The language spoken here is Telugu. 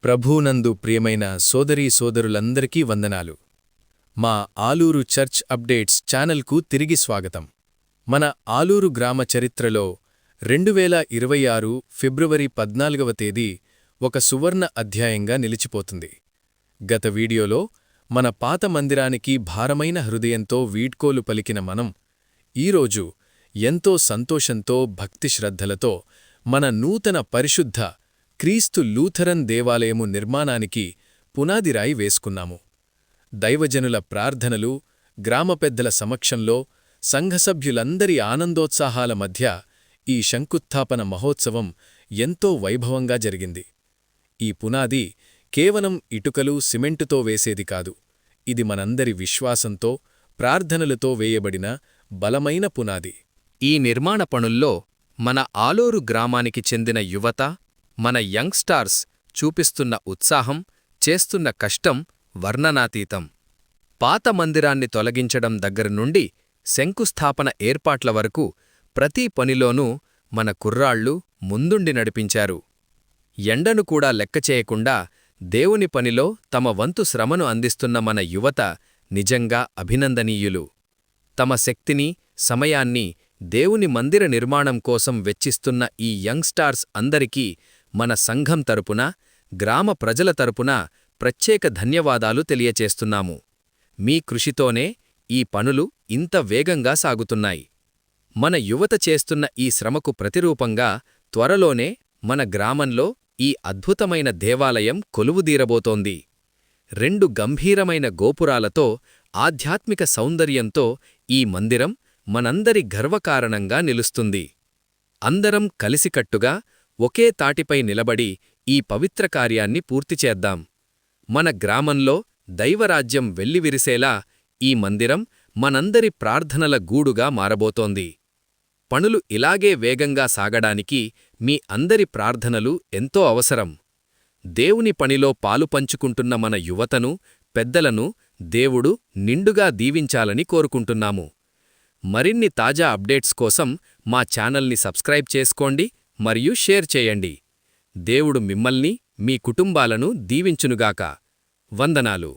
ప్రభువునందు ప్రియమైన సోదరీ సోదరులందరికీ వందనాలు. మా ఆలూరు చర్చ్ అప్డేట్స్ ఛానల్కు తిరిగి స్వాగతం. మన ఆలూరు గ్రామ చరిత్రలో 2026 ఫిబ్రవరి 14వ తేదీ ఒక సువర్ణ అధ్యాయంగా నిలిచిపోతుంది. గత వీడియోలో మన పాత మందిరానికి భారమైన హృదయంతో వీడ్కోలు పలికిన మనం ఈరోజు ఎంతో సంతోషంతో భక్తిశ్రద్ధలతో మన నూతన పరిశుద్ధ క్రీస్తు లూథరన్ దేవాలయము నిర్మాణానికి పునాదిరాయి వేసుకున్నాము. దైవజనుల ప్రార్థనలు, గ్రామ పెద్దల సమక్షంలో, సంఘసభ్యులందరి ఆనందోత్సాహాల మధ్య ఈ శంకుస్థాపన మహోత్సవం ఎంతో వైభవంగా జరిగింది. ఈ పునాది కేవలం ఇటుకలు, సిమెంటుతో వేసేది కాదు. ఇది మనందరి విశ్వాసంతో, ప్రార్థనలతో వేయబడిన బలమైన పునాది. ఈ నిర్మాణ పనుల్లో మన ఆలూరు గ్రామానికి చెందిన యువత, మన యంగ్స్టార్స్ చూపిస్తున్న ఉత్సాహం, చేస్తున్న కష్టం వర్ణనాతీతం. పాత మందిరాన్ని తొలగించడం దగ్గరనుండి శంకుస్థాపన ఏర్పాట్ల వరకు ప్రతి పనిలోనూ మన కుర్రాళ్ళు ముందుండి నడిపించారు. ఎండను కూడా లెక్కచేయకుండా దేవుని పనిలో తమ వంతు శ్రమను అందిస్తున్న మన యువత నిజంగా అభినందనీయులు. తమ శక్తిని, సమయాన్ని దేవుని మందిర నిర్మాణం కోసం వెచ్చిస్తున్న ఈ యంగ్స్టార్స్ అందరికీ మన సంఘం తరపున, గ్రామ ప్రజల తరపున ప్రత్యేక ధన్యవాదాలు తెలియచేస్తున్నాము. మీ కృషితోనే ఈ పనులు ఇంత వేగంగా సాగుతున్నాయి. మన యువత చేస్తున్న ఈ శ్రమకు ప్రతిరూపంగా త్వరలోనే మన గ్రామంలో ఈ అద్భుతమైన దేవాలయం కొలువుదీరబోతోంది. 2 గంభీరమైన గోపురాలతో, ఆధ్యాత్మిక సౌందర్యంతో ఈ మందిరం మనందరి గర్వకారణంగా నిలుస్తుంది. అందరం కలిసికట్టుగా ఒకే తాటిపై నిలబడి ఈ పవిత్ర కార్యాన్ని పూర్తిచేద్దాం. మన గ్రామంలో దైవరాజ్యం వెల్లివిరిసేలా ఈ మందిరం మనందరి ప్రార్థనల గూడుగా మారబోతోంది. పనులు ఇలాగే వేగంగా సాగడానికి మీ అందరి ప్రార్థనలు ఎంతో అవసరం. దేవుని పనిలో పాలుపంచుకుంటున్న మన యువతను, పెద్దలను దేవుడు నిండుగా దీవించాలని కోరుకుంటున్నాము. మరిన్ని తాజా అప్డేట్స్ కోసం మా ఛానల్ని సబ్స్క్రైబ్ చేసుకోండి మరియు షేర్ చేయండి. దేవుడు మిమ్మల్ని, మీ కుటుంబాలను దీవించునుగాక. వందనాలు.